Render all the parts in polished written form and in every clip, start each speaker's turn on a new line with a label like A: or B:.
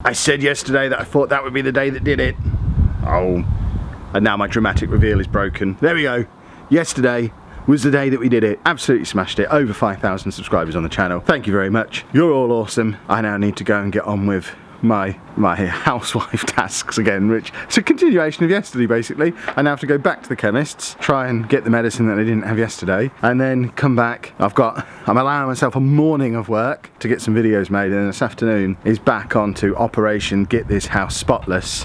A: I said yesterday that I thought that would be the day that did it. Oh, and now my dramatic reveal is broken. There we go. Yesterday was the day that we did it. Absolutely smashed it. Over 5,000 subscribers on the channel. Thank you very much. You're all awesome. I now need to go and get on with my housewife tasks again, which is a continuation of yesterday basically. I now have to go back to the chemist's, try and get the medicine that I didn't have yesterday, and then come back. I'm allowing myself a morning of work to get some videos made, and then this afternoon is back onto Operation Get This House Spotless,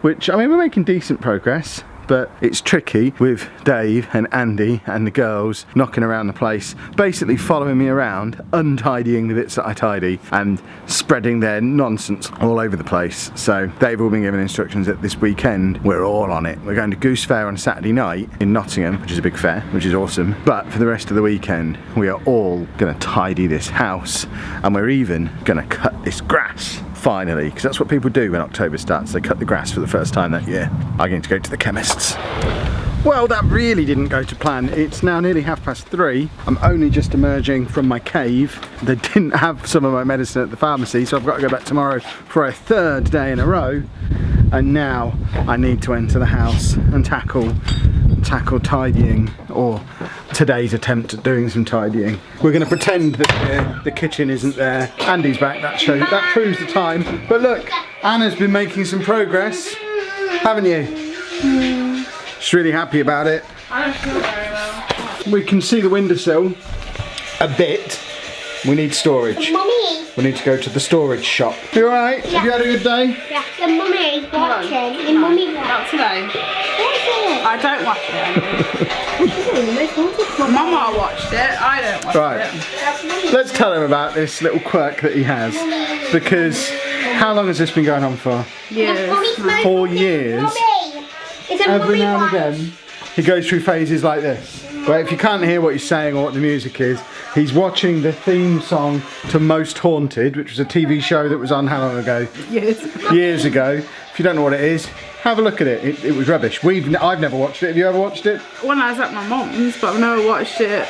A: which, I mean, we're making decent progress. But it's tricky with Dave and Andy and the girls knocking around the place, basically following me around, untidying the bits that I tidy and spreading their nonsense all over the place. So they've all been given instructions that this weekend we're all on it. We're going to Goose Fair on Saturday night in Nottingham, which is a big fair, which is awesome. But for the rest of the weekend, we are all going to tidy this house, and we're even going to cut this grass. Finally, because that's what people do when October starts. They cut the grass for the first time that year. I'm going to go to the chemist's. Well, that really didn't go to plan. It's now nearly 3:30. I'm only just emerging from my cave. They didn't have some of my medicine at the pharmacy, so I've got to go back tomorrow for a third day in a row. And now I need to enter the house and tackle tidying, or today's attempt at doing some tidying. We're going to pretend that the kitchen isn't there. Andy's back, that proves the time. But look, Anna's been making some progress, haven't you? She's really happy about it.
B: I don't feel very well.
A: We can see the windowsill a bit. We need storage.
C: Mummy.
A: We need to go to the storage shop. You alright?
C: Yeah.
A: Have you had a good day?
C: Yeah, the mummy's watching. The mummy
B: Not today.
C: What's it?
B: I don't watch it. Mama watched it. I don't watch
A: Right.
B: it.
A: Let's tell him about this little quirk that he has. Because how long has this been going on for?
B: Years.
A: 4 years.
C: Mummy. It's a
A: Every
C: mummy
A: now and
C: watch.
A: again, he goes through phases like this. Where if you can't hear what he's saying or what the music is, he's watching the theme song to Most Haunted, which was a TV show that was on how long ago?
B: Years.
A: Years ago. If you don't know what it is, have a look at it. It was rubbish. I've never watched it. Have you ever watched it?
B: When I was at my mum's, but I've never watched it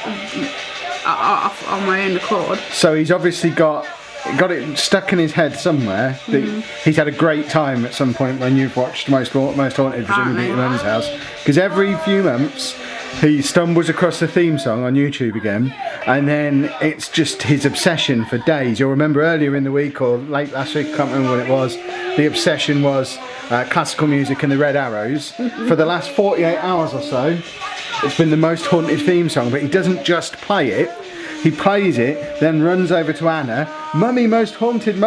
B: on my own accord.
A: So he's obviously got it stuck in his head somewhere. That he's had a great time at some point when you've watched Most Haunted, presumably at your mum's house. Because every few months he stumbles across the theme song on YouTube again, and then it's just his obsession for days. You'll remember earlier in the week or late last week, I can't remember what it was, the obsession was classical music and the Red Arrows. For the last 48 hours or so, it's been the Most Haunted theme song, but he doesn't just play it. He plays it, then runs over to Anna, Mummy Most Haunted,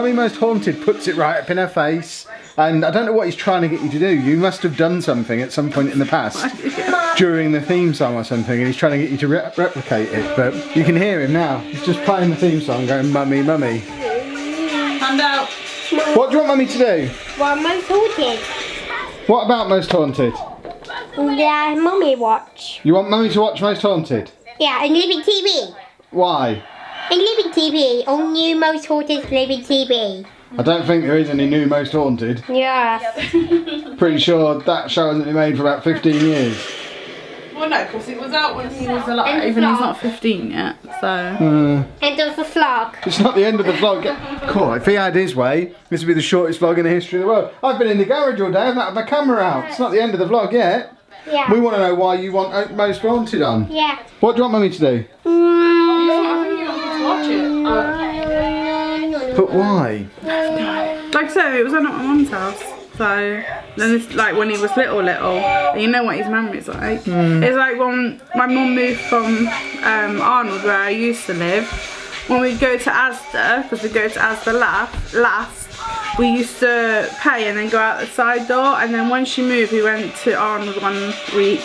A: puts it right up in her face. And I don't know what he's trying to get you to do. You must have done something at some point in the past during the theme song or something, and he's trying to get you to replicate it. But you can hear him now. He's just playing the theme song going, Mummy, Mummy.
B: Hand out.
A: What do you want Mummy to do?
C: Well, Most Haunted.
A: What about Most Haunted?
C: Yeah, mummy watch.
A: You want Mummy to watch Most Haunted?
C: Yeah, and Living TV.
A: Why?
C: And Living TV. All new Most Haunted Living TV.
A: I don't think there is any new Most Haunted.
C: Yeah.
A: Pretty sure that show hasn't been made for about 15 years.
B: Well, no, because it was out when he was alive, and he's not 15 yet, so...
C: End of the vlog.
A: It's not the end of the vlog. Cool, if he had his way, this would be the shortest vlog in the history of the world. I've been in the garage all day, I've not had my camera out. It's not the end of the vlog yet.
C: Yeah.
A: We want to know why you want Most Haunted on.
C: Yeah.
A: What do you want Mummy to do?
B: I think you want to watch it.
A: But why?
B: Like I said, it was on at my mum's house. So then it's like when he was little, and you know what his memory's like. It's like when my mum moved from Arnold, where I used to live. When we'd go to Asda, because we'd go to Asda last, we used to pay and then go out the side door. And then when she moved, we went to Arnold one week.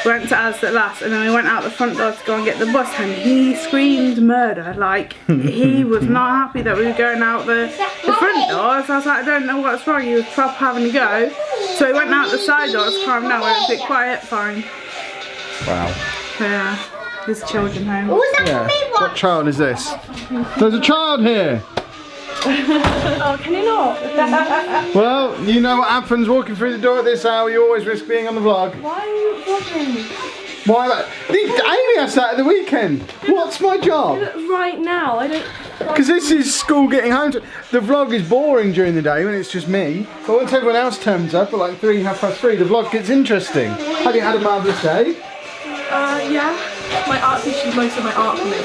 B: Went to Asda last, and then we went out the front door to go and get the bus, and he screamed murder. Like, he was not happy that we were going out the front door. So I was like, I don't know what's wrong. He was proper having to go. So he went out the side door, it's calm down, went a bit quiet, fine.
A: Wow.
B: Yeah, his children home.
C: Who's that
A: Yeah.
C: mummy
A: What
C: watch?
A: child is this? There's a child here.
B: Oh, can you not?
A: Well, you know what happens walking through the door at this hour. You always risk being on the vlog.
B: Why are you vlogging?
A: Why? Amy has that at the weekend. What's my job?
D: Right now, I don't.
A: Because this is school getting home. The vlog is boring during the day when it's just me. But once everyone else turns up at like 3, 3:30, the vlog gets interesting. Have you had a marvellous day?
D: Yeah. My art teacher did most of my art for me.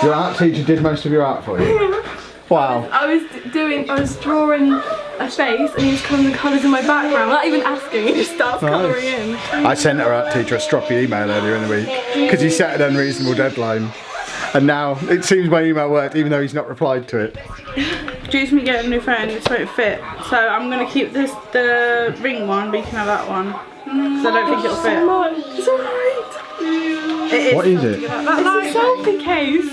A: Your art teacher did most of your art for you? Wow.
D: I was drawing a face and he was colouring the colours in my background without even asking, he just starts colouring in.
A: I sent our art teacher a stroppy email earlier in the week because he set an unreasonable deadline. And now it seems my email worked even though he's not replied to it.
B: Due to me getting a new phone, this won't fit. So I'm going to keep the ring one, but you can have that one. Because I don't think it'll fit.
D: It's alright.
B: It is.
A: What is it?
D: It's a selfie case.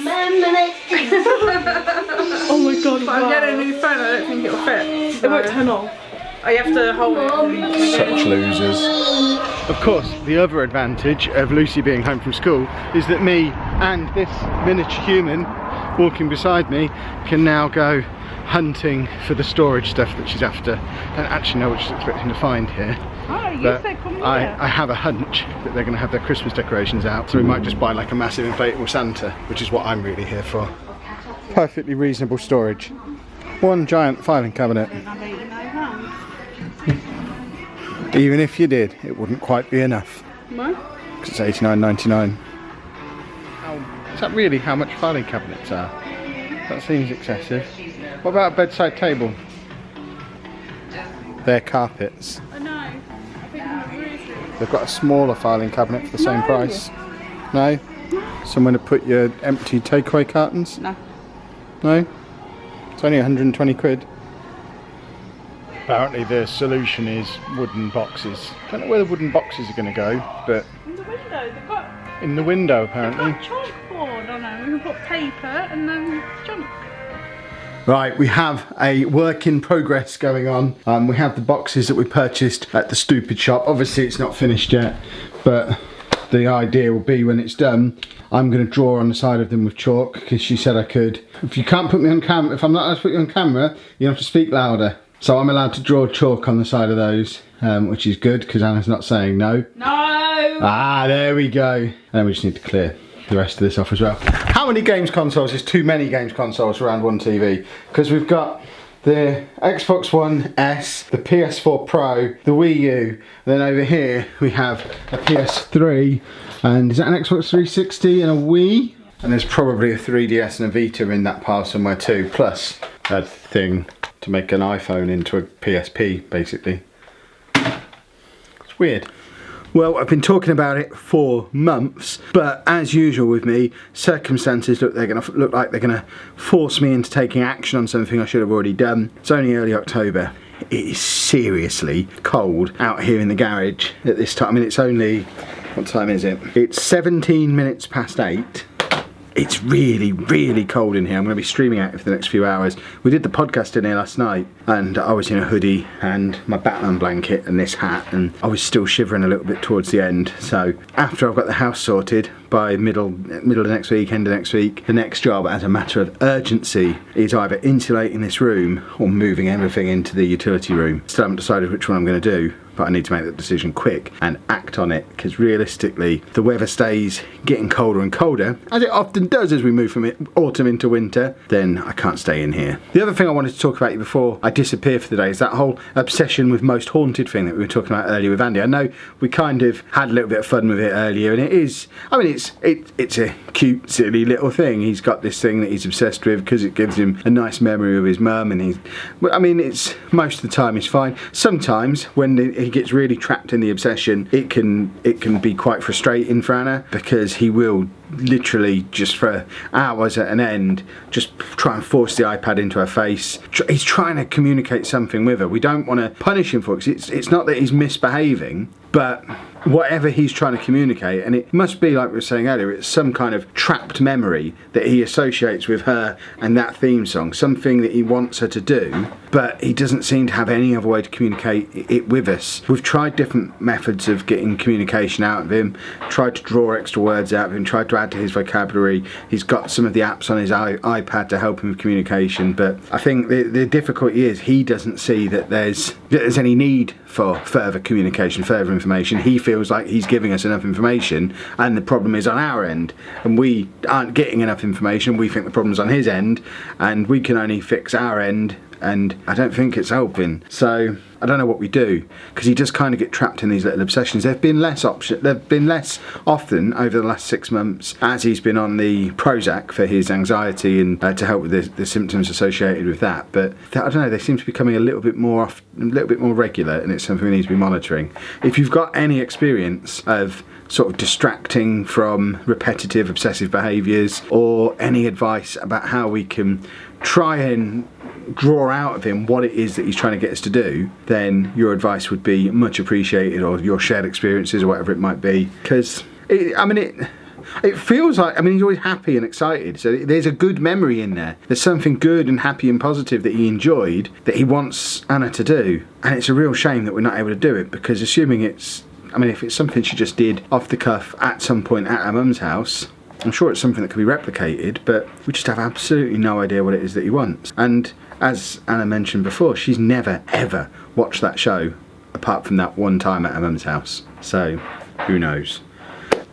D: Oh my god,
B: But I'm getting a new phone, I don't think it'll fit. So
D: It won't turn off.
B: you have to hold it.
A: Such losers. Of course, the other advantage of Lucy being home from school is that me and this miniature human walking beside me can now go hunting for the storage stuff that she's after. I don't actually know what she's expecting to find here.
B: Oh, you
A: But
B: said come here.
A: I have a hunch that they're going to have their Christmas decorations out, so we might just buy like a massive inflatable Santa, which is what I'm really here for. Perfectly reasonable storage. One giant filing cabinet. Even if you did, it wouldn't quite be enough.
B: What?
A: Because it's £89.99. Is that really how much filing cabinets are? That seems excessive. What about a bedside table? They're carpets.
B: I know. I think I'm really.
A: They've got a smaller filing cabinet for the same price. No? Somewhere to put your empty takeaway cartons?
B: No.
A: No? It's only 120 quid. Apparently the solution is wooden boxes. Don't know where the wooden boxes are going to go, but
B: In the window, they've got
A: in the window apparently.
B: chalkboard on it. We can put paper and then junk.
A: Right, we have a work in progress going on. We have the boxes that we purchased at the stupid shop. Obviously it's not finished yet, but the idea will be when it's done, I'm going to draw on the side of them with chalk because she said I could. If you can't put me on camera, if I'm not allowed to put you on camera, you have to speak louder. So I'm allowed to draw chalk on the side of those, which is good because Anna's not saying no.
B: No!
A: Ah, there we go. And then we just need to clear the rest of this off as well. How many games consoles is too many games consoles around one TV? Because we've got the Xbox One S, the PS4 Pro, the Wii U, and then over here we have a PS3, and is that an Xbox 360 and a Wii? And there's probably a 3DS and a Vita in that pile somewhere too, plus a thing to make an iPhone into a PSP, basically. It's weird. Well, I've been talking about it for months, but as usual with me, circumstances look like they're gonna force me into taking action on something I should have already done. It's only early October. It is seriously cold out here in the garage at this time. I mean, it's only, what time is it? It's 17 minutes past 8. It's really, really cold in here. I'm going to be streaming out for the next few hours. We did the podcast in here last night and I was in a hoodie and my Batman blanket and this hat, and I was still shivering a little bit towards the end. So after I've got the house sorted by middle of next week, end of next week, the next job as a matter of urgency is either insulating this room or moving everything into the utility room. Still haven't decided which one I'm going to do, but I need to make that decision quick and act on it, because realistically the weather stays getting colder and colder, as it often does as we move from autumn into winter, then I can't stay in here. The other thing I wanted to talk about before I disappear for the day is that whole obsession with most haunted thing that we were talking about earlier with Andy. I know we kind of had a little bit of fun with it earlier, and it is, I mean, it's a cute silly little thing. He's got this thing that he's obsessed with because it gives him a nice memory of his mum, and I mean, it's most of the time he's fine. Sometimes when he gets really trapped in the obsession, it can be quite frustrating for Anna, because he will literally just for hours at an end just try and force the iPad into her face. He's trying to communicate something with her. We don't want to punish him for it, because it's not that he's misbehaving, but whatever he's trying to communicate, and it must be, like we were saying earlier, it's some kind of trapped memory that he associates with her and that theme song, something that he wants her to do, but he doesn't seem to have any other way to communicate it with us. We've tried different methods of getting communication out of him, tried to draw extra words out of him, tried to add to his vocabulary. He's got some of the apps on his iPad to help him with communication. But I think the difficulty is he doesn't see that there's any need for further communication, further information. He feels like he's giving us enough information, and the problem is on our end, and we aren't getting enough information. We think the problem's on his end, and we can only fix our end, and I don't think it's helping. So I don't know what we do, because he does kind of get trapped in these little obsessions. They've been less often over the last 6 months as he's been on the Prozac for his anxiety and to help with the symptoms associated with that. But I don't know, they seem to be becoming a little bit more regular, and it's something we need to be monitoring. If you've got any experience of sort of distracting from repetitive obsessive behaviours, or any advice about how we can try and draw out of him what it is that he's trying to get us to do, then your advice would be much appreciated, or your shared experiences or whatever it might be. Because it feels like, he's always happy and excited, so there's a good memory in there. There's something good and happy and positive that he enjoyed that he wants Anna to do, and it's a real shame that we're not able to do it, because assuming if it's something she just did off the cuff at some point at her mum's house, I'm sure it's something that could be replicated, but we just have absolutely no idea what it is that he wants. And as Anna mentioned before, she's never ever watched that show apart from that one time at her mum's house. So who knows?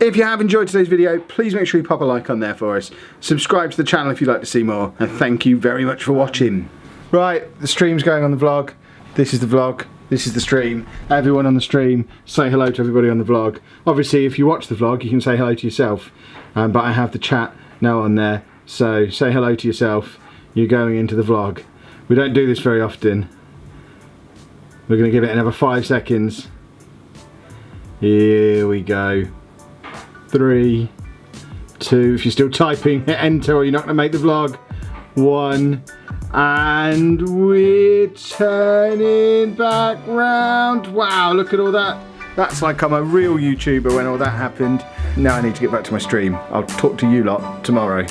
A: If you have enjoyed today's video, please make sure you pop a like on there for us. Subscribe to the channel if you'd like to see more, and thank you very much for watching. Right, the stream's going on the vlog. This is the vlog. This is the stream. Everyone on the stream, say hello to everybody on the vlog. Obviously, if you watch the vlog, you can say hello to yourself. But I have the chat now on there, so say hello to yourself. You're going into the vlog. We don't do this very often. We're going to give it another 5 seconds. Here we go. 3, 2, if you're still typing, hit enter or you're not going to make the vlog. 1, and we're turning back round. Wow, look at all that. That's like I'm a real YouTuber when all that happened. Now I need to get back to my stream. I'll talk to you lot tomorrow.